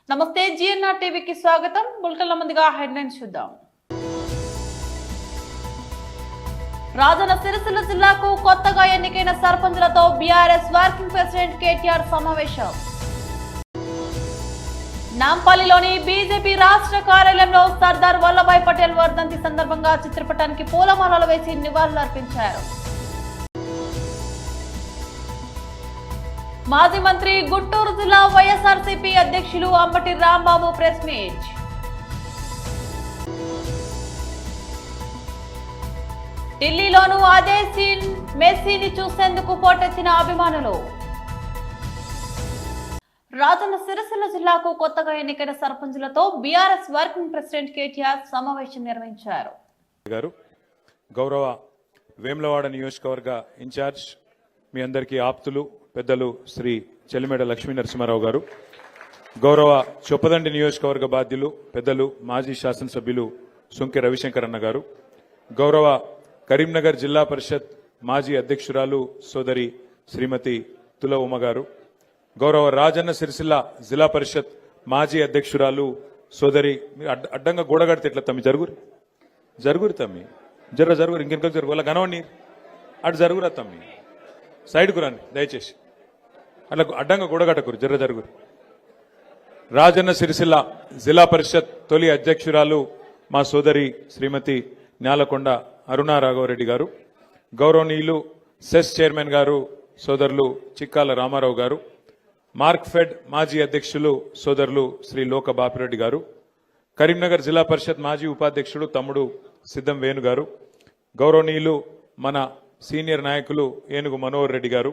నమస్తే జిఎన్ఆర్ టీవీకి స్వాగతం. బులెటిన్ల ముందుగా హెడ్లైన్స్ చూద్దాం. రాజన్న సిరిసిల్ల జిల్లాకు కొత్తగా ఎన్నికైన సర్పంచులతో బీఆర్ఎస్ వర్కింగ్ ప్రెసిడెంట్ కేటీఆర్ సమావేశం. నాంపల్లిలోని బీజేపీ రాష్ట్ర కార్యాలయంలో సర్దార్ వల్లభాయ్ పటేల్ వర్ధంతి సందర్భంగా చిత్రపటానికి పూలమాలలు వేసి నివాళులర్పించారు. మాజీ మంత్రి గుంటూరు జిల్లా వైఎస్ఆర్సీపీ అధ్యక్షులు అంబటి రాంబాబు ప్రెస్ మీట్. ఢిల్లీలోనూ అదే సీన్, మెస్సీని చూసేందుకు పోటెత్తిన అభిమానులు. రాజన్న సిరిసిల్ల జిల్లాకు కొత్తగా ఎన్నికైన సర్పంచులతో బీఆర్ఎస్ వర్కింగ్ ప్రెసిడెంట్ కేటీఆర్ సమావేశం నిర్వహించారు. గౌరవ వేములవాడ నియోజకవర్గ ఇన్ఛార్జ్, మీ అందరికీ ఆప్తులు పెద్దలు శ్రీ చెల్లిమేడ లక్ష్మీ నరసింహారావు గారు, గౌరవ చొప్పదండి నియోజకవర్గ బాధ్యులు పెద్దలు మాజీ శాసనసభ్యులు సుంకె రవిశంకర్ అన్న గారు, గౌరవ కరీంనగర్ జిల్లా పరిషత్ మాజీ అధ్యక్షురాలు సోదరి శ్రీమతి తుల ఉమ గారు, గౌరవ రాజన్న సిరిసిల్ల జిల్లా పరిషత్ మాజీ అధ్యక్షురాలు సోదరి, అడ్డంగా గోడగడితే ఎట్లా తమ్మి జరుగురు తమ్మి జరుగురు ఇంకెనక జరుగు వాళ్ళ గనవండి అటు జరుగురా తమ్మి, సైడ్కు రాని దయచేసి, అట్లా అడ్డంగా గోడగట్టకురు జరుగురు. రాజన్న సిరిసిల్ల జిల్లా పరిషత్ తొలి అధ్యక్షురాలు మా సోదరి శ్రీమతి న్యాలకొండ అరుణా రాఘవరెడ్డి గారు, గౌరవనీయులు సెస్ చైర్మన్ గారు సోదరులు చిక్కాల రామారావు గారు, మార్క్ఫెడ్ మాజీ అధ్యక్షులు సోదరులు శ్రీ లోక బాపిరెడ్డి గారు, కరీంనగర్ జిల్లా పరిషత్ మాజీ ఉపాధ్యక్షుడు తమ్ముడు సిద్ధం వేణు గారు, గౌరవనీయులు మన సీనియర్ నాయకులు ఏనుగు మనోహర్ రెడ్డి గారు,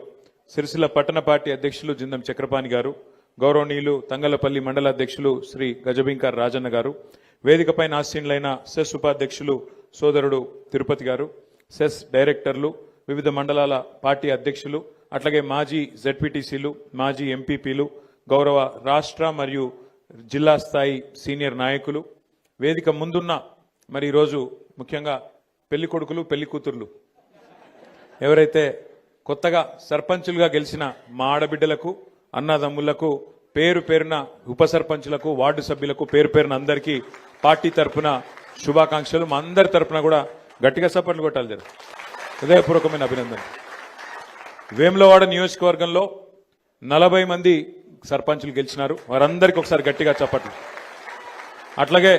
సిరిసిల్ల పట్టణ పార్టీ అధ్యక్షులు జిందం చక్రపాణి గారు, గౌరవనీయులు తంగలపల్లి మండల అధ్యక్షులు శ్రీ గజబింకర్ రాజన్న గారు, వేదికపైన ఆసీనులైన సెస్ ఉపాధ్యక్షులు సోదరుడు తిరుపతి గారు, సెస్ డైరెక్టర్లు, వివిధ మండలాల పార్టీ అధ్యక్షులు, అట్లాగే మాజీ జెడ్పీటీసీలు, మాజీ ఎంపీపీలు, గౌరవ రాష్ట్ర మరియు జిల్లా స్థాయి సీనియర్ నాయకులు, వేదిక ముందున్న మరి ఈరోజు ముఖ్యంగా పెళ్లి కొడుకులు పెళ్లి కూతుర్లు ఎవరైతే కొత్తగా సర్పంచులుగా గెలిచిన మా ఆడబిడ్డలకు, అన్నదమ్ములకు, పేరు పేరున ఉప సర్పంచులకు, వార్డు సభ్యులకు పేరు పేరున అందరికీ పార్టీ తరఫున శుభాకాంక్షలు. మా అందరి తరఫున కూడా గట్టిగా సపోర్ట్లు కొట్టాలి జర. హృదయపూర్వకమైన అభినందన. వేములవాడ నియోజకవర్గంలో 40 మంది సర్పంచులు గెలిచినారు, వారందరికీ ఒకసారి గట్టిగా చప్పట్లు. అట్లాగే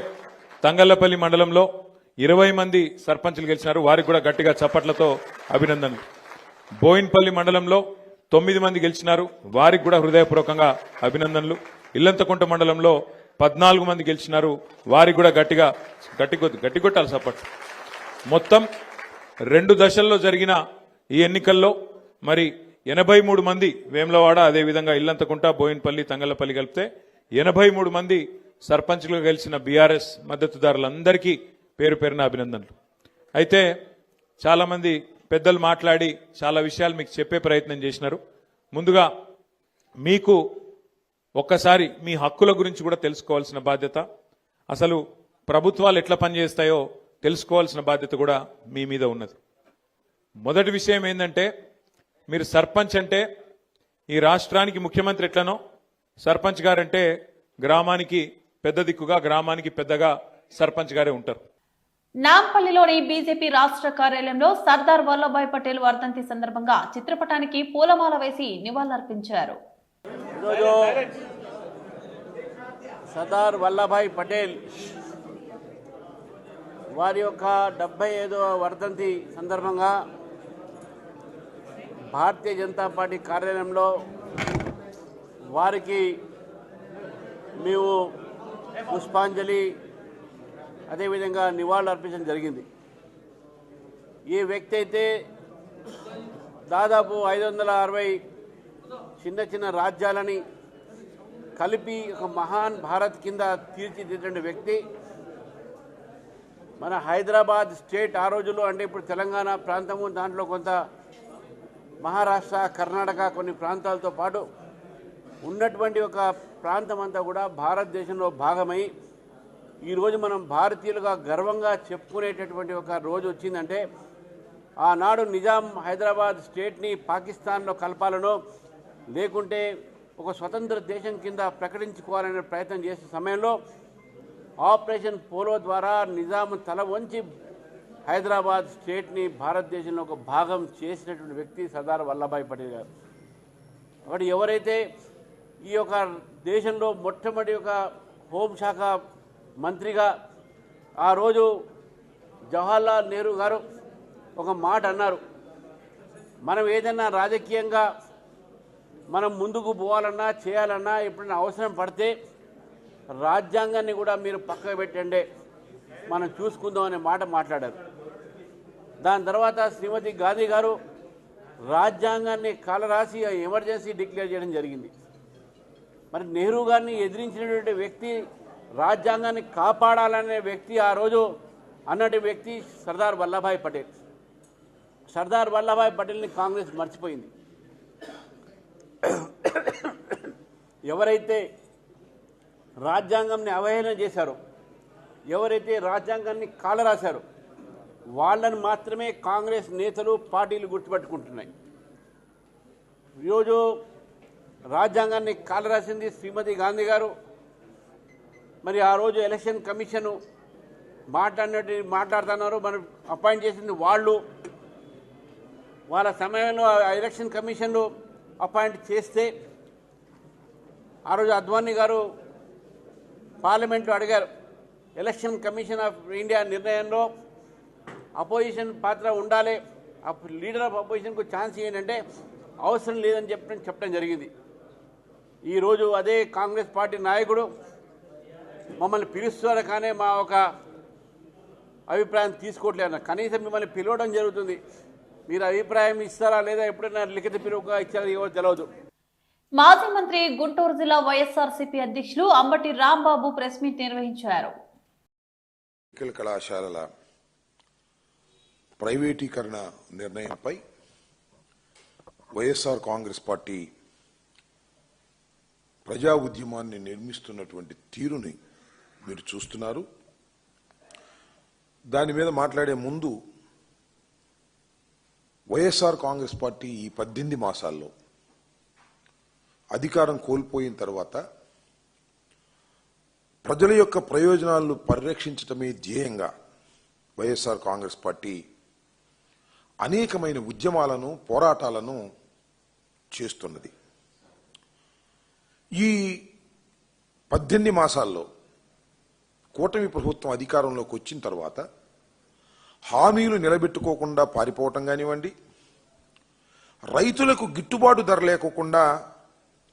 తంగళ్లపల్లి మండలంలో 20 మంది సర్పంచులు గెలిచినారు, వారికి కూడా గట్టిగా చప్పట్లతో అభినందనలు. బోయిన్పల్లి మండలంలో 9 మంది గెలిచినారు, వారికి కూడా హృదయపూర్వకంగా అభినందనలు. ఇల్లంతకుంట మండలంలో 14 మంది గెలిచినారు, వారికి కూడా గట్టి కొట్టాలి సపోర్ట్. మొత్తం 2 దశల్లో జరిగిన ఈ ఎన్నికల్లో మరి 83 మంది వేములవాడ, అదేవిధంగా ఇల్లంతకుంట, బోయిన్పల్లి, తంగళ్లపల్లి కలిపితే 83 మంది సర్పంచ్లుగా గెలిచిన బీఆర్ఎస్ మద్దతుదారులందరికీ పేరు పేరున అభినందనలు. అయితే చాలా మంది పెద్దలు మాట్లాడి చాలా విషయాలు మీకు చెప్పే ప్రయత్నం చేసినారు. ముందుగా మీకు ఒక్కసారి మీ హక్కుల గురించి కూడా తెలుసుకోవాల్సిన బాధ్యత, అసలు ప్రభుత్వాలు ఎట్లా పనిచేస్తాయో తెలుసుకోవాల్సిన బాధ్యత కూడా మీ మీద ఉన్నది. మొదటి విషయం ఏంటంటే, మీరు సర్పంచ్ అంటే ఈ రాష్ట్రానికి ముఖ్యమంత్రి ఎట్లనో సర్పంచ్ గారంటే గ్రామానికి పెద్ద దిక్కుగా, గ్రామానికి పెద్దగా సర్పంచ్ గారే ఉంటారు. నాంపల్లిలోని బీజేపీ రాష్ట్ర కార్యాలయంలో సర్దార్ వల్లభాయ్ పటేల్ వర్ధంతి సందర్భంగా చిత్రపటానికి పూలమాల వేసి నివాళులర్పించారు. సర్దార్ వల్లభాయ్ పటేల్ వారి యొక్క 75వ వర్ధంతి సందర్భంగా భారతీయ జనతా పార్టీ కార్యాలయంలో వారికి మేము పుష్పాంజలి అదేవిధంగా నివాళులు అర్పించడం జరిగింది. ఈ వ్యక్తి అయితే దాదాపు 560 చిన్న చిన్న రాజ్యాలని కలిపి ఒక మహాన్ భారత్ కింద తీర్చిదిద్దిన వ్యక్తి. మన హైదరాబాద్ స్టేట్ ఆ రోజుల్లో, అంటే ఇప్పుడు తెలంగాణ ప్రాంతము, దాంట్లో కొంత మహారాష్ట్ర, కర్ణాటక కొన్ని ప్రాంతాలతో పాటు ఉన్నటువంటి ఒక ప్రాంతం అంతా కూడా భారతదేశంలో భాగమై ఈరోజు మనం భారతీయులుగా గర్వంగా చెప్పుకునేటటువంటి ఒక రోజు వచ్చిందంటే, ఆనాడు నిజాం హైదరాబాద్ స్టేట్ని పాకిస్తాన్లో కలపాలనో లేకుంటే ఒక స్వతంత్ర దేశం కింద ప్రకటించుకోవాలనే ప్రయత్నం చేసే సమయంలో ఆపరేషన్ పోలో ద్వారా నిజాం తల వంచి హైదరాబాద్ స్టేట్ని భారతదేశంలో ఒక భాగం చేసినటువంటి వ్యక్తి సర్దార్ వల్లభాయ్ పటేల్ గారు. కాబట్టి ఎవరైతే ఈ యొక్క దేశంలో మొట్టమొదటి ఒక హోంశాఖ మంత్రిగా ఆ రోజు జవహర్లాల్ నెహ్రూ గారు ఒక మాట అన్నారు, మనం ఏదైనా రాజకీయంగా మనం ముందుకు పోవాలన్నా చేయాలన్నా ఎప్పుడైనా అవసరం పడితే రాజ్యాంగాన్ని కూడా మీరు పక్కకు పెట్టండి, మనం చూసుకుందాం అనే మాట మాట్లాడారు. దాని తర్వాత శ్రీమతి గాంధీ గారు రాజ్యాంగాన్ని కాలరాసి ఎమర్జెన్సీ డిక్లేర్ చేయడం జరిగింది. మరి నెహ్రూ గారిని ఎదిరించినటువంటి వ్యక్తి, రాజ్యాంగాన్ని కాపాడాలనే వ్యక్తి ఆ రోజు అన్నటి వ్యక్తి సర్దార్ వల్లభాయ్ పటేల్. సర్దార్ వల్లభాయ్ పటేల్ని కాంగ్రెస్ మర్చిపోయింది. ఎవరైతే రాజ్యాంగంని అవహేళన చేశారో, ఎవరైతే రాజ్యాంగాన్ని కాలరాశారో వాళ్ళని మాత్రమే కాంగ్రెస్ నేతలు పార్టీలు గుర్తుపెట్టుకుంటున్నాయి. ఈరోజు రాజ్యాంగాన్ని కాలరాసింది శ్రీమతి గాంధీ గారు. మరి ఆ రోజు ఎలక్షన్ కమిషను మాట్లాడుతున్నారు, మనం అపాయింట్ చేసింది వాళ్ళు. వాళ్ళ సమయంలో ఎలక్షన్ కమిషన్లు అపాయింట్ చేస్తే ఆ రోజు అద్వానీ గారు పార్లమెంట్లో అడిగారు, ఎలక్షన్ కమిషన్ ఆఫ్ ఇండియా నిర్ణయంలో అపోజిషన్ పాత్ర ఉండాలి, లీడర్ ఆఫ్ అపోజిషన్కు ఛాన్స్ ఏంటంటే అవసరం లేదని చెప్పడం జరిగింది. ఈరోజు అదే కాంగ్రెస్ పార్టీ నాయకుడు మమ్మల్ని పిలుస్తున్నారు కానీ మా ఒక అభిప్రాయం తీసుకోవట్లేదు. కనీసం మిమ్మల్ని పిలవడం జరుగుతుంది, మీరు అభిప్రాయం ఇస్తారా లేదా, ఎప్పుడైనా లిఖిత పిలువుగా ఇచ్చారా ఎవరు తెలియదు. మాజీ మంత్రి గుంటూరు జిల్లా వైఎస్ఆర్సీపీ అధ్యక్షులు అంబటి రాంబాబు ప్రెస్ మీట్ నిర్వహించారు. మెడికల్ కళాశాలల ప్రైవేటీకరణ నిర్ణయంపై వైఎస్ఆర్ కాంగ్రెస్ పార్టీ ప్రజా ఉద్యమాన్ని నిర్మిస్తున్నటువంటి తీరుని మీరు చూస్తున్నారు. దాని మీద మాట్లాడే ముందు వైఎస్ఆర్ కాంగ్రెస్ పార్టీ ఈ 18 మాసాల్లో అధికారం కోల్పోయిన తర్వాత ప్రజల యొక్క ప్రయోజనాలను పరిరక్షించడమే ధ్యేయంగా వైఎస్ఆర్ కాంగ్రెస్ పార్టీ అనేకమైన ఉద్యమాలను, పోరాటాలను చేస్తున్నది. ఈ 18 మాసాల్లో కూటమి ప్రభుత్వం అధికారంలోకి వచ్చిన తర్వాత హామీలు నిలబెట్టుకోకుండా పారిపోవటం కానివ్వండి, రైతులకు గిట్టుబాటు ధర లేకోకుండా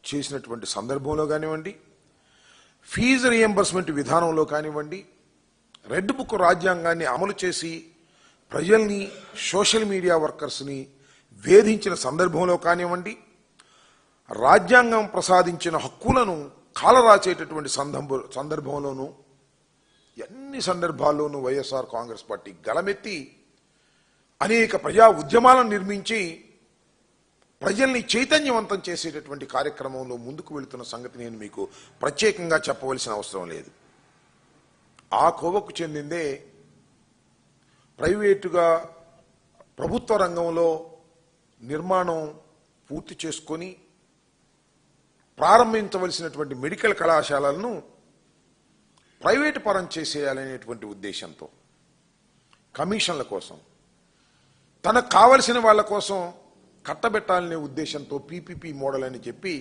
చేసినటువంటి సందర్భంలో కానివ్వండి, ఫీజు రియంబర్స్మెంట్ విధానంలో కానివ్వండి, రెడ్ బుక్ రాజ్యాంగాన్ని అమలు చేసి ప్రజల్ని, సోషల్ మీడియా వర్కర్స్ని వేధించిన సందర్భంలో కానివ్వండి, రాజ్యాంగం ప్రసాదించిన హక్కులను కాలరాచేటటువంటి సందర్భంలోనూ ఎన్ని సందర్భాల్లోనూ వైఎస్ఆర్ కాంగ్రెస్ పార్టీ గలమెత్తి అనేక ప్రజా ఉద్యమాలను నిర్మించి ప్రజల్ని చైతన్యవంతం చేసేటటువంటి కార్యక్రమంలో ముందుకు వెళుతున్న సంగతి నేను మీకు ప్రత్యేకంగా చెప్పవలసిన అవసరం లేదు. ఆ కోవకు చెందిందే ప్రైవేటుగా ప్రభుత్వ రంగంలో నిర్మాణం పూర్తి చేసుకొని ప్రారంభించవలసినటువంటి మెడికల్ కళాశాలలను ప్రైవేటు పరం చేసేయాలనేటువంటి ఉద్దేశంతో, కమిషన్ల కోసం, తనకు కావలసిన వాళ్ళ కోసం కట్టబెట్టాలనే ఉద్దేశంతో పీపీపీ మోడల్ అని చెప్పి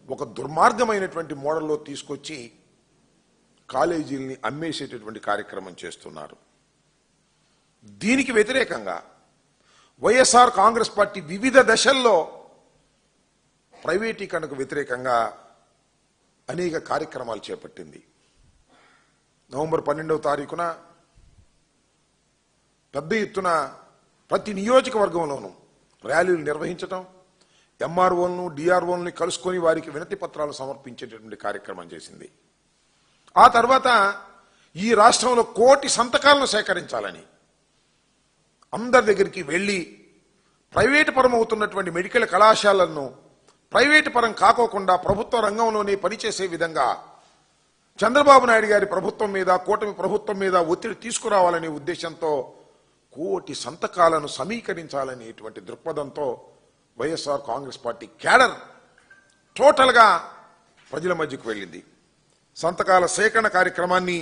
ఒక దుర్మార్గమైనటువంటి మోడల్లో తీసుకొచ్చి కాలేజీల్ని అమ్మేసేటటువంటి కార్యక్రమం చేస్తున్నారు. దీనికి వ్యతిరేకంగా వైఎస్ఆర్ కాంగ్రెస్ పార్టీ వివిధ దశల్లో ప్రైవేటీకరణకు వ్యతిరేకంగా అనేక కార్యక్రమాలు చేపట్టింది. నవంబర్ 12వ తారీఖున పెద్ద ఎత్తున ప్రతి నియోజకవర్గంలోనూ ర్యాలీలు నిర్వహించడం, ఎంఆర్ఓలను, డిఆర్ఓలని కలుసుకొని వారికి వినతి పత్రాలు సమర్పించేటటువంటి కార్యక్రమం చేసింది. ఆ తర్వాత ఈ రాష్ట్రంలో 1 కోటి సంతకాలను సేకరించాలని అందరి దగ్గరికి వెళ్లి ప్రైవేటు పరం అవుతున్నటువంటి మెడికల్ కళాశాలలను ప్రైవేటు పరం కాకోకుండా ప్రభుత్వ రంగంలోనే పనిచేసే విధంగా చంద్రబాబు నాయుడు గారి ప్రభుత్వం మీద, కూటమి ప్రభుత్వం మీద ఒత్తిడి తీసుకురావాలనే ఉద్దేశంతో 1 కోటి సంతకాలను సమీకరించాలనేటువంటి దృక్పథంతో వైఎస్ఆర్ కాంగ్రెస్ పార్టీ క్యాడర్ టోటల్గా ప్రజల మధ్యకు వెళ్ళింది. సంతకాల సేకరణ కార్యక్రమాన్ని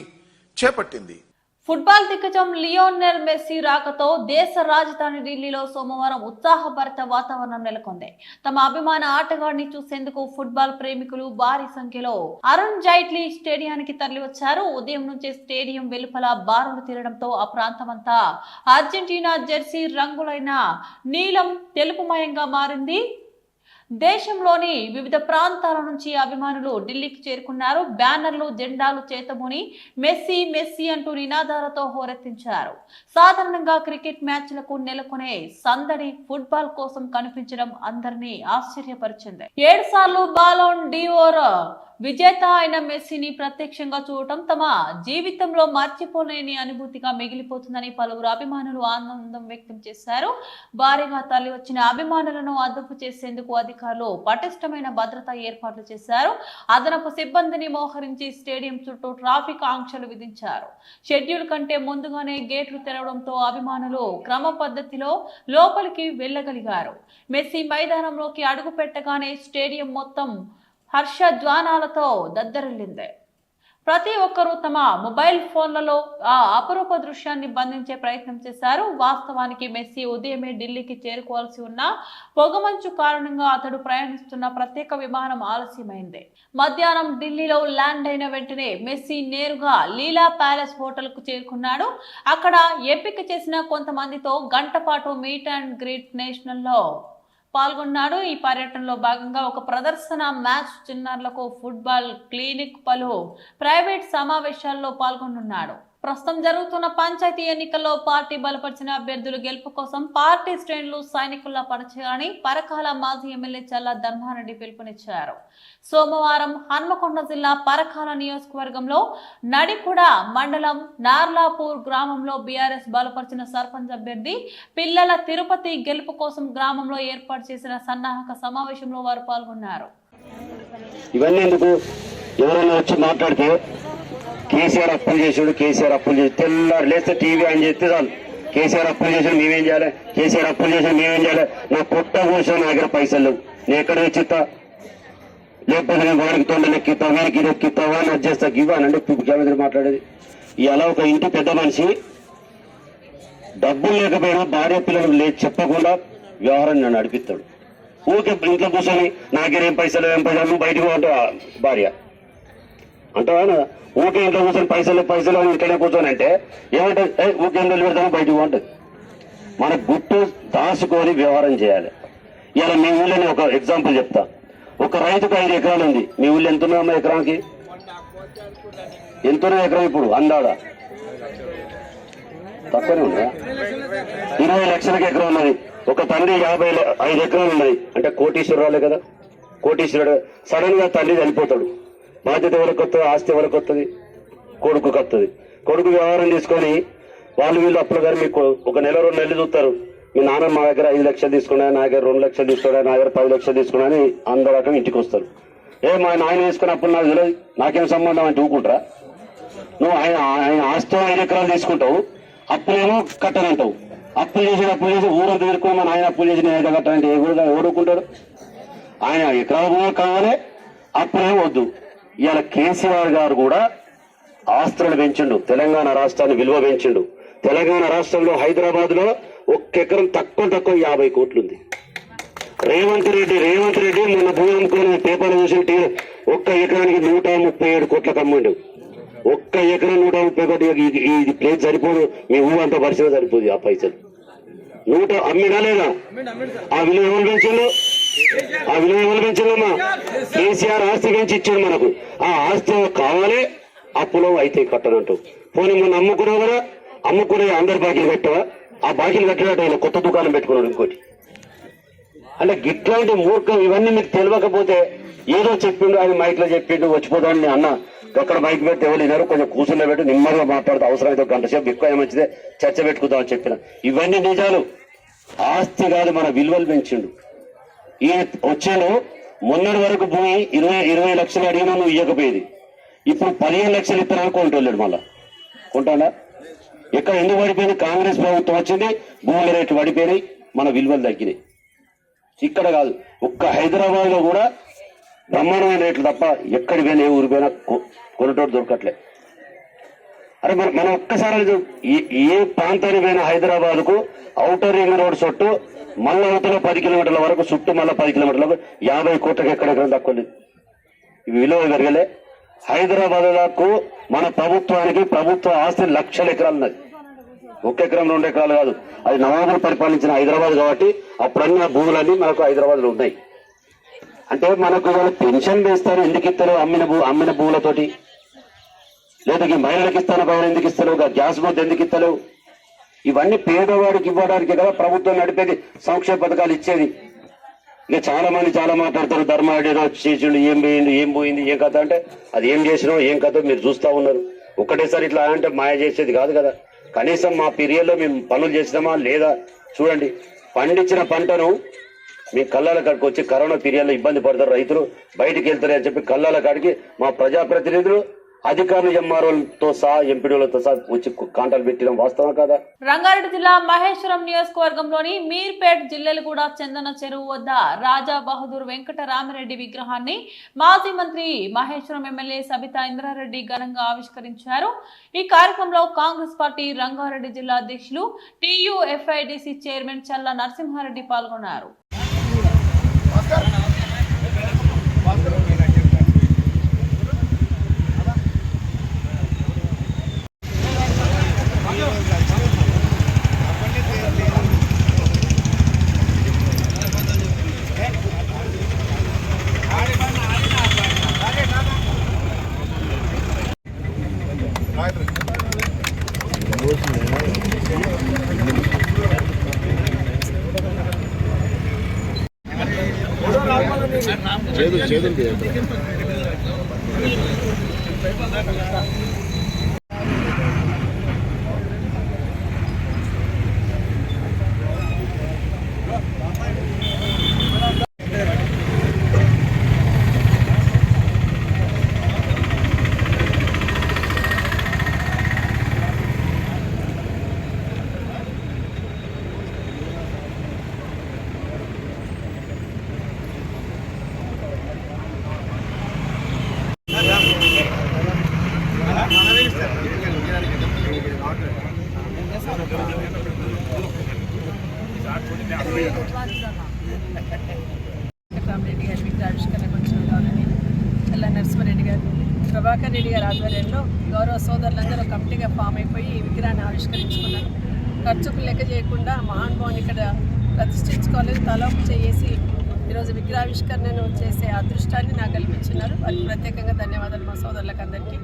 చేపట్టింది. ఫుట్బాల్ దిగ్గజం లియోనెల్ మెస్సీ రాకతో దేశ రాజధాని ఢిల్లీలో సోమవారం ఉత్సాహభరిత వాతావరణం నెలకొంది. తమ అభిమాన ఆటగాడిని చూసేందుకు ఫుట్బాల్ ప్రేమికులు భారీ సంఖ్యలో అరుణ్ జైట్లీ స్టేడియానికి తరలివచ్చారు. ఉదయం నుంచే స్టేడియం వెలుపల బారులు తీరడంతో ఆ ప్రాంతమంతా అర్జెంటీనా జెర్సీ రంగులైన నీలం తెలుపుమయంగా మారింది. దేశంలోని వివిధ ప్రాంతాల నుంచి అభిమానులు ఢిల్లీకి చేరుకున్నారు. బ్యానర్లు, జెండాలు చేతబూని మెస్సీ మెస్సీ అంటూ నినాదాలతో హోరెత్తించారు. సాధారణంగా క్రికెట్ మ్యాచ్లకు నెలకొనే సందడి ఫుట్బాల్ కోసం కనిపించడం అందరినీ ఆశ్చర్యపరిచింది. 7 సార్లు బాలోన్ డిఓర్ విజేత అయిన మెస్సీని ప్రత్యక్షంగా చూడటం తమ జీవితంలో మర్చిపోలేని అనుభూతిగా మిగిలిపోతుందని పలువురు అభిమానులు ఆనందం వ్యక్తం చేశారు. భారీగా తరలి వచ్చిన అభిమానులను అదుపు చేసేందుకు అధికారులు పటిష్టమైన భద్రతా ఏర్పాట్లు చేశారు. అదనపు సిబ్బందిని మోహరించి స్టేడియం చుట్టూ ట్రాఫిక్ ఆంక్షలు విధించారు. షెడ్యూల్ కంటే ముందుగానే గేట్లు తెరవడంతో అభిమానులు క్రమ పద్ధతిలో లోపలికి వెళ్లగలిగారు. మెస్సీ మైదానంలోకి అడుగు పెట్టగానే స్టేడియం మొత్తం హర్షధ్వానాలతో దద్దరిల్లింది. ప్రతి ఒక్కరూ తమ మొబైల్ ఫోన్లలో ఆ అపరూప దృశ్యాన్ని బంధించే ప్రయత్నం చేశారు. వాస్తవానికి మెస్సీ ఉదయమే ఢిల్లీకి చేరుకోవాల్సి ఉన్న పొగమంచు కారణంగా అతడు ప్రయాణిస్తున్న ప్రత్యేక విమానం ఆలస్యమైంది. మధ్యాహ్నం ఢిల్లీలో ల్యాండ్ అయిన వెంటనే మెస్సీ నేరుగా లీలా ప్యాలెస్ హోటల్ కు చేరుకున్నాడు. అక్కడ ఎంపిక చేసిన కొంతమందితో గంట పాటు మీట్ అండ్ గ్రీట్ నేషనల్ లో పాల్గొన్నాడు. ఈ పర్యటనలో భాగంగా ఒక ప్రదర్శన మ్యాచ్, చిన్నారులకు ఫుట్బాల్ క్లినిక్, పలు ప్రైవేట్ సమావేశాల్లో పాల్గొనున్నాడు. ప్రస్తుతం జరుగుతున్న పంచాయతీ ఎన్నికల్లో పార్టీ బలపరిచిన అభ్యర్థుల గెలుపు కోసం పార్టీ శ్రేణులు సైనికుల్లా పనిచేయాలని పరకాల మాజీ ఎమ్మెల్యే చల్లా ధర్మారెడ్డి పిలుపునిచ్చారు. సోమవారం హన్మకొండ జిల్లా పరకాల నియోజకవర్గంలో నడికుడ మండలం నార్లాపూర్ గ్రామంలో బీఆర్ఎస్ బలపరిచిన సర్పంచ్ అభ్యర్థి పిల్లల తిరుపతి గెలుపు కోసం గ్రామంలో ఏర్పాటు చేసిన సన్నాహక సమావేశంలో వారు పాల్గొన్నారు. ఇవన్నీ ఎందుకు ఎవరైనా వచ్చి మాట్లాడితే కేసీఆర్ అప్పులు చేసాడు, కేసీఆర్ అప్పులు చేసి తెల్లారు లేస్తే టీవీ అని చెప్తే చాలు కేసీఆర్ అప్పులు చేసాడు మేమేం చేయాలి, కేసీఆర్ అప్పులు చేసాడు మేమేం చేయాలి, నా పొట్ట కూర్చొని నా దగ్గర పైసలు లేవు, నేను ఎక్కడ తెచ్చిస్తా, లేకపోతే నేను వాడికి తొండ లెక్కిస్తా, వీరికి లెక్కిస్తా, వాడిని అది చేస్తా, ఇవ్వానండి ముఖ్యమంత్రి మాట్లాడేది. ఇలా ఒక ఇంటి పెద్ద మనిషి డబ్బులు లేకపోయినా భార్య పిల్లలు చెప్పకుండా వ్యవహారం నన్ను నడిపిస్తాడు. ఊరికే ఇంట్లో కూర్చొని నాకేం పైసలు నువ్వు బయటకు అంటా భార్య అంటావా, ఊకే ఇంట్లో కూర్చొని పైసలు ఇంట్లోనే కూర్చొని అంటే ఏమంటే ఊకే ఎందుకు పెడతాము బయటకు ఉంటుంది. మన గుట్టు దాచుకొని వ్యవహారం చేయాలి. ఇలా మీ ఊళ్ళోనే ఒక ఎగ్జాంపుల్ చెప్తా. ఒక రైతుకు 5 ఎకరాలు ఉంది. మీ ఊళ్ళో ఎంతున్నామా ఎకరానికి? ఎంతున్నా ఎకరం ఇప్పుడు అందాదా? తక్కువనే ఉందా? 20 లక్షలకి ఎకరం ఉన్నది. ఒక తండ్రి 55 ఎకరాలు ఉన్నది అంటే కోటీశ్వరరాలే కదా. కోటీశ్వరుడు సడన్ గా తండ్రి చనిపోతాడు. బాధ్యత ఎవరికి వస్తుంది? ఆస్తి ఎవరికి వస్తుంది? కొడుకుకి వస్తుంది. కొడుకు వ్యవహారం తీసుకొని వీళ్ళు అప్పులు గారు మీకు ఒక నెల 2 నెలలు చూస్తారు. మీ నాన్న మా దగ్గర 5 లక్షలు తీసుకున్నా, నా దగ్గర 2 లక్షలు తీసుకున్నా, నా దగ్గర 10 లక్షలు తీసుకున్నా అని అందరూ రకం ఇంటికి వస్తారు. మా నాయన వేసుకున్న అప్పులు నాకు తెలియదు, నాకేం సంబంధం అంటే ఊకుంటారా? నువ్వు ఆయన ఆస్తి 5 ఎకరాలు తీసుకుంటావు, అప్పులేమో కట్టనంటావు. అప్పులు చేసి ఊరంతా తిరుక్కుని మా నాయన అప్పులు చేసి నేను కట్టాలంటే ఎవరుకుంటాడు? ఆయన ఎకరాలు కావాలి, అప్పులేమో వద్దు. ఇవాళ కేసీఆర్ గారు కూడా ఆస్తులను పెంచిండు, తెలంగాణ రాష్ట్రాన్ని విలువ పెంచిండు. తెలంగాణ రాష్ట్రంలో హైదరాబాద్ లో 1 ఎకరం తక్కువ 50 కోట్లు ఉంది. రేవంత్ రెడ్డి మొన్న భూమి అమ్ముకుని పేపర్లు చూసి 1 ఎకరానికి 137 కోట్లకు అమ్మండు. 1 ఎకరం 130 కోట్లు. ఇది ప్లేస్ సరిపోదు, మీ ఊరు అంతా పరిస్థితి సరిపోదు. ఆ పైసలు 100 అమ్మినా లేదా? ఆ విలువ ఎవరు పెంచిండు? కేసీఆర్ ఆస్తి పెంచి ఇచ్చాడు మనకు. ఆ ఆస్తి కావాలి, అప్పులో అయితే కట్టనంటావు. పోనీ మొన్న అమ్ముకున్నావు కదా, అమ్ముకునే అందరు బాకీలు కట్టావా? ఆ బాకీలు కట్టినట్టు ఆయన కొత్త దుకాణం పెట్టుకున్నాడు ఇంకోటి. అంటే గిట్లాంటి మూర్ఖం ఇవన్నీ మీకు తెలియకపోతే ఏదో చెప్పిండు, ఆయన మైక్ లో చెప్పిండు వచ్చిపోతాడని అన్న అక్కడ మైక్ పెట్టి ఎవరు విన్నారు, కొంచెం కూర్చున్న పెట్టి నిమ్మగా మాట్లాడుతూ అవసరమైతే 1 గంట సేపు ఎక్కువ మంచిదే చర్చ పెట్టుకుందామని చెప్పిన. ఇవన్నీ నిజాలు. ఆస్తి కాదు, మన విలువలు పెంచిండు. ఈయన వచ్చాను మొన్నటి వరకు భూమి 20 లక్షలు అడిగినా నువ్వు ఇవ్వకపోయేది. ఇప్పుడు 15 లక్షలు ఇస్తానని కొంటోళ్ళాడు. మళ్ళా కొంటాడా? ఎక్కడ ఎందుకు పడిపోయింది? కాంగ్రెస్ ప్రభుత్వం వచ్చింది, భూముల రేట్లు పడిపోయినాయి, మన విలువలు తగ్గినాయి. ఇక్కడ కాదు, ఒక్క హైదరాబాద్ లో కూడా బ్రహ్మాండమైన రేట్లు తప్ప ఎక్కడికి పోయినా ఏ ఊరి పోయినా కొనటోడు దొరకట్లే. అరే మనం ఒక్కసారి ఏ ప్రాంతానికి పోయినా హైదరాబాద్కు ఔటర్ రింగ్ రోడ్ చుట్టూ మళ్ళీ అవతల 10 కిలోమీటర్ల వరకు చుట్టూ మళ్ళీ 10 కిలోమీటర్లకు 50 కోట్లకి ఎక్కడెక్కడ తక్కువ లేదు. ఇవి విలువ పెరగలే. హైదరాబాద్కు మన ప్రభుత్వ ఆస్తి లక్షల ఎకరాలు ఉన్నది. 1 ఎకరం 2 ఎకరాలు కాదు. అది నవాబులు పరిపాలించిన హైదరాబాద్ కాబట్టి అప్పుడన్న భూములన్నీ మనకు హైదరాబాద్లో ఉన్నాయి. అంటే మనకు వాళ్ళు పెన్షన్ వేస్తారు, ఎందుకు ఇస్తారు? అమ్మిన భూములతోటి. లేదా ఈ మహిళలకు ఇస్తాను పైన ఎందుకు ఇస్తారు? గ్యాస్ మొద్దు ఎందుకు ఇస్తారు? ఇవన్నీ పేదవాడికి ఇవ్వడానికి కదా ప్రభుత్వం నడిపేది, సంక్షేమ పథకాలు ఇచ్చేది. ఇక చాలా మంది చాలా మాట్లాడతారు, ధర్మాడేదో చేసిండు, ఏం పోయింది ఏం కథ అంటే, అది ఏం చేసినావు ఏం కథ మీరు చూస్తా ఉన్నారు. ఒకటేసారి ఇట్లా అంటే మాయ చేసేది కాదు కదా. కనీసం మా పీరియడ్లో మేము పనులు చేసినామా లేదా చూడండి. పండించిన పంటను మీ కళ్ళాల కాడికి వచ్చి కరోనా పీరియడ్లో ఇబ్బంది పడతారు రైతులు, బయటికి వెళ్తారు అని చెప్పి కళ్ళాల కాడికి మా ప్రజాప్రతినిధులు, అధికారులు, ఎంఆర్ఓలతో సహా ఎంపీడీలతో సహా వచ్చి కాంటాలు పెట్టడం వాస్తవం కదా. రంగారెడ్డి జిల్లా మహేశ్వరం నియోజకవర్గంలోని మీర్పేట్ జిల్లెలగూడ చందన చెరువు వద్ద రాజా బహదూర్ వెంకటరామిరెడ్డి విగ్రహాన్ని మాజీ మంత్రి మహేశ్వరం ఎమ్మెల్యే సబితా ఇంద్రారెడ్డి ఘనంగా ఆవిష్కరించారు. ఈ కార్యక్రమంలో కాంగ్రెస్ పార్టీ రంగారెడ్డి జిల్లా అధ్యక్షులు TUFIDC చైర్మన్ చల్ల నరసింహారెడ్డి పాల్గొన్నారు. రామిరెడ్డి గారి విగ్రహావిష్కరణకు వచ్చిన గౌరవనీయులు చల్ల నరసింహారెడ్డి గారు, ప్రభాకర్ రెడ్డి గారి ఆధ్వర్యంలో గౌరవ సోదరులందరూ కమిటీగా ఫామ్ అయిపోయి ఈ విగ్రహాన్ని ఆవిష్కరించుకున్నారు. ఖర్చుకు లెక్క చేయకుండా మహానుభావుని ఇక్కడ ప్రతిష్ఠించుకోవాలని తలపు చేసి ఈరోజు విగ్రహావిష్కరణను చేసే అదృష్టాన్ని నాకు కల్పించున్నారు. వారికి ప్రత్యేకంగా ధన్యవాదాలు మా సోదరులకు అందరికీ.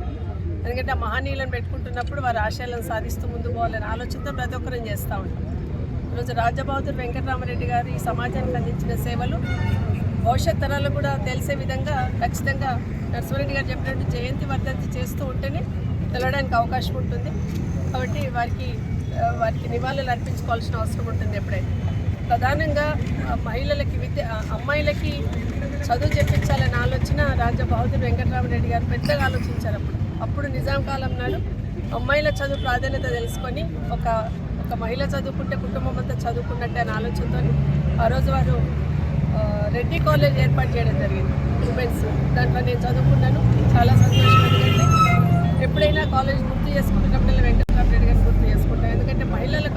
ఎందుకంటే మహనీయులను పెట్టుకుంటున్నప్పుడు వారి ఆశయాలను సాధిస్తూ ముందుకు పోవాలని ఆలోచనతో ప్రతి ఒక్కరం చేస్తూ ఉంటాం. ఈరోజు రాజా బహదూర్ వెంకటరామిరెడ్డి గారు ఈ సమాజానికి అందించిన సేవలు భవిష్యత్ తరాలకు కూడా తెలిసే విధంగా ఖచ్చితంగా నరసింహారెడ్డి గారు చెప్పినట్టు జయంతి వర్ధంతి చేస్తూ ఉంటేనే తెలవడానికి అవకాశం ఉంటుంది. కాబట్టి వారికి నివాళులు అర్పించుకోవాల్సిన అవసరం ఉంటుంది. ఎప్పుడైతే ప్రధానంగా మహిళలకి అమ్మాయిలకి చదువు చెప్పించాలనే ఆలోచన రాజా బహదూర్ వెంకటరామిరెడ్డి గారు పెద్దగా ఆలోచించారు. అప్పుడు నిజాం కాలం నాడు అమ్మాయిల చదువు ప్రాధాన్యత తెలుసుకొని ఒక మహిళ చదువుకుంటే కుటుంబం అంతా చదువుకున్నట్టే అని ఆలోచనతో ఆ రోజు వారు రెడ్డి కాలేజ్ ఏర్పాటు చేయడం జరిగింది, ఉమెన్స్. దాంట్లో నేను చదువుకున్నాను. చాలా సంతోషం. ఎందుకంటే ఎప్పుడైనా కాలేజ్ గుర్తు చేసుకుంటున్నప్పుడు వెంకటరామిరెడ్డి గారిని గుర్తు చేసుకుంటాను. ఎందుకంటే మహిళల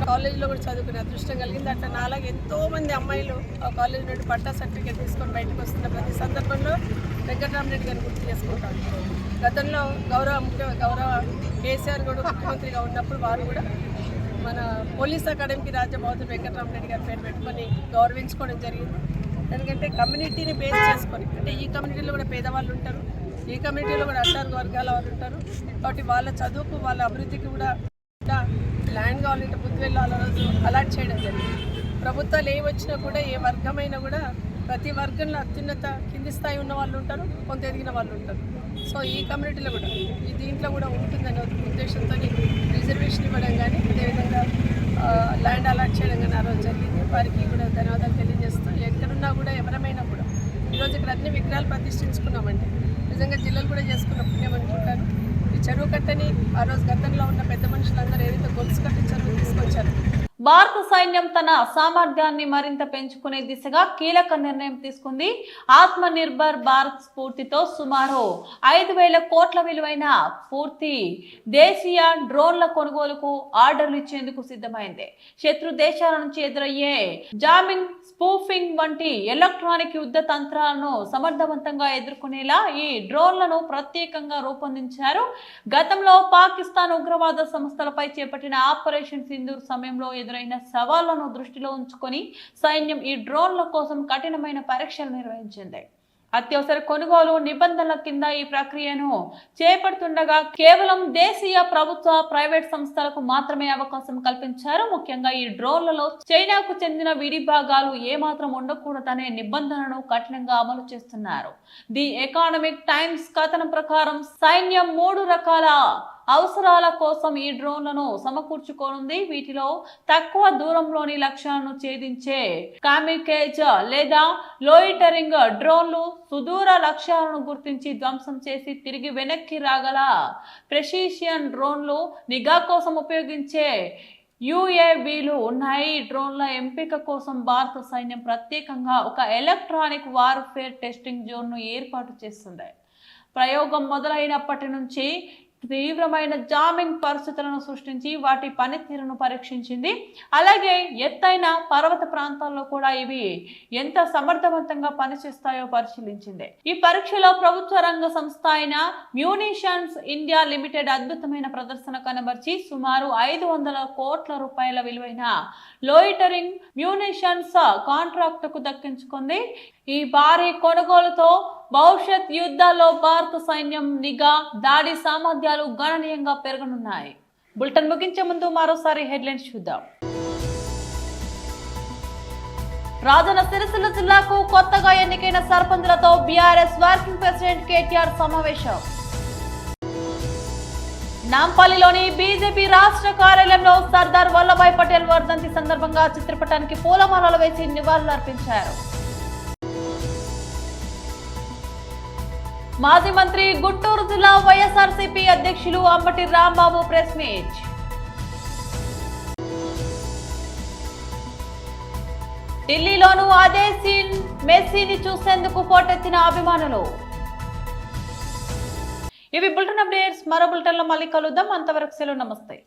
కాలేజ్లో కూడా చదువుకునే అదృష్టం కలిగింది. అట్లా నాలాగే ఎంతోమంది అమ్మాయిలు ఆ కాలేజ్ నుండి పట్టా సర్టిఫికేట్ తీసుకొని బయటకు వస్తున్న ప్రతి సందర్భంలో వెంకటరామిరెడ్డి గారిని గుర్తు చేసుకుంటాను. గతంలో గౌరవ కేసీఆర్ కూడా ముఖ్యమంత్రిగా ఉన్నప్పుడు వారు కూడా మన పోలీస్ అకాడమీకి రాజా బహదూర్ వెంకటరామిరెడ్డి గారి పేరు పెట్టుకొని గౌరవించుకోవడం జరిగింది. ఎందుకంటే కమ్యూనిటీని బేస్ చేసుకొని, అంటే ఈ కమ్యూనిటీలో కూడా పేదవాళ్ళు ఉంటారు, ఈ కమ్యూనిటీలో కూడా అట్టారు వర్గాల వాళ్ళు ఉంటారు. కాబట్టి వాళ్ళ చదువుకు వాళ్ళ అభివృద్ధికి కూడా ల్యాండ్ కావాలంటే బుద్ధివెళ్ళి ఆ రోజు అలాట్ చేయడం జరిగింది. ప్రభుత్వాలు ఏ వచ్చినా కూడా ఏ వర్గమైనా కూడా ప్రతి వర్గంలో అత్యున్నత కింది స్థాయి ఉన్న వాళ్ళు ఉంటారు, కొంత ఎదిగిన వాళ్ళు ఉంటారు. సో ఈ కమ్యూనిటీలో కూడా దీంట్లో కూడా ఉంటుందనే ఉద్దేశంతో రిజర్వేషన్ ఇవ్వడం కానీ, అదేవిధంగా ల్యాండ్ అలాట్ చేయడం కానీ ఆ రోజు జరిగింది. వారికి కూడా ధన్యవాదాలు తెలియజేస్తూ, ఎక్కడున్నా కూడా ఎవరమైనా కూడా ఈరోజు ఇక్కడ అన్ని విగ్రహాలు ప్రతిష్ఠించుకున్నామంటే నిజంగా జిల్లాలు కూడా చేసుకున్న పుణ్యం అనుకుంటాను. ఈ చెరువు కట్టని ఆ రోజు గతంలో ఉన్న పెద్ద మనుషులందరూ ఏదైతే గొలుసు కట్టి చెరువు తీసుకొచ్చారు. భారత సైన్యం తన సామర్థ్యాన్ని మరింత పెంచుకునే దిశగా కీలక నిర్ణయం తీసుకుంది. ఆత్మ నిర్భర్ భారత్ స్ఫూర్తితో సుమారు 5,000 కోట్ల విలువైన పూర్తి దేశీయ డ్రోన్ల కొనుగోలుకు ఆర్డర్లు ఇచ్చేందుకు సిద్ధమైంది. శత్రు దేశాల నుంచి ఎదురయ్యే జామింగ్, స్పూఫింగ్ వంటి ఎలక్ట్రానిక్ యుద్ధ తంత్రాలను సమర్థవంతంగా ఎదుర్కొనేలా ఈ డ్రోన్లను ప్రత్యేకంగా రూపొందించారు. గతంలో పాకిస్తాన్ ఉగ్రవాద సంస్థలపై చేపట్టిన ఆపరేషన్ సింధూర్ సమయంలో ఎదురైన సవాళ్లను దృష్టిలో ఉంచుకొని సైన్యం ఈ డ్రోన్ల కోసం కఠినమైన పరీక్షలు నిర్వహించింది. అత్యవసర కొనుగోలు నిబంధనల కింద ఈ ప్రక్రియను చేపడుతుండగా కేవలం దేశీయ ప్రభుత్వ, ప్రైవేట్ సంస్థలకు మాత్రమే అవకాశం కల్పించారు. ముఖ్యంగా ఈ డ్రోన్లలో చైనాకు చెందిన విడి భాగాలు ఏమాత్రం ఉండకూడదనే నిబంధనను కఠినంగా అమలు చేస్తున్నారు. ది ఎకనామిక్ టైమ్స్ కథనం ప్రకారం సైన్యం 3 రకాల అవసరాల కోసం ఈ డ్రోన్లను సమకూర్చుకోనుంది. వీటిలో తక్కువ దూరంలోని లక్ష్యాలను ఛేదించే కామికేజ్ లేదా లోయిటరింగ్ డ్రోన్లు, సుదూర లక్ష్యాలను గుర్తించి ధ్వంసం చేసి తిరిగి వెనక్కి రాగల ప్రెసిషన్ డ్రోన్లు, నిఘా కోసం ఉపయోగించే UAVలు ఉన్నాయి. ఈ డ్రోన్ల ఎంపిక కోసం భారత సైన్యం ప్రత్యేకంగా ఒక ఎలక్ట్రానిక్ వార్ఫేర్ టెస్టింగ్ జోన్ను ఏర్పాటు చేస్తుంది. ప్రయోగం మొదలైనప్పటి నుంచి తీవ్రమైన జామింగ్ పరిస్థితులను సృష్టించి వాటి పనితీరును పరీక్షించింది. అలాగే ఎత్తైన పర్వత ప్రాంతాల్లో కూడా ఇవి ఎంత సమర్థవంతంగా పనిచేస్తాయో పరిశీలించింది. ఈ పరీక్షలో ప్రభుత్వ రంగ సంస్థ అయిన మ్యూనిషన్స్ ఇండియా లిమిటెడ్ అద్భుతమైన ప్రదర్శన కనబర్చి సుమారు 500 కోట్ల రూపాయల విలువైన లోయిటరింగ్ మ్యూనిషన్స్ కాంట్రాక్టుకు దక్కించుకుంది. ఈ భారీ కొనుగోలుతో భవిష్యత్ యుద్ధాల్లో భారత సైన్యం నిఘా, దాడి సామర్థ్యాలు గణనీయంగా పెరగనున్నాయి. బులెటిన్ ముగించే ముందు మరోసారి హెడ్లైన్స్ చూద్దాం. రాజన్న సిరిసిల్ల జిల్లాకు కొత్తగా ఎన్నికైన సర్పంచులతో బీఆర్ఎస్ వర్కింగ్ ప్రెసిడెంట్ కేటీఆర్ సమావేశం. నాంపల్లిలోని బీజేపీ రాష్ట్ర కార్యాలయంలో సర్దార్ వల్లభాయ్ పటేల్ వర్ధంతి సందర్భంగా చిత్రపటానికి పూలమాలలు వేసి నివాళులర్పించారు. మాజీ మంత్రి గుంటూరు జిల్లా వైఎస్ఆర్సీపీ అధ్యక్షులు అంబటి రాంబాబు ప్రెస్ మీట్. ఢిల్లీలోనూ అదే సీన్, మెస్సీని చూసేందుకు పోటెత్తిన అభిమానులు. ఇవి బులెటిన్ అప్డేట్స్. మరో బులెటిన్లో మళ్ళీ కలుద్దాం. అంతవరకు సెలవు, నమస్తే.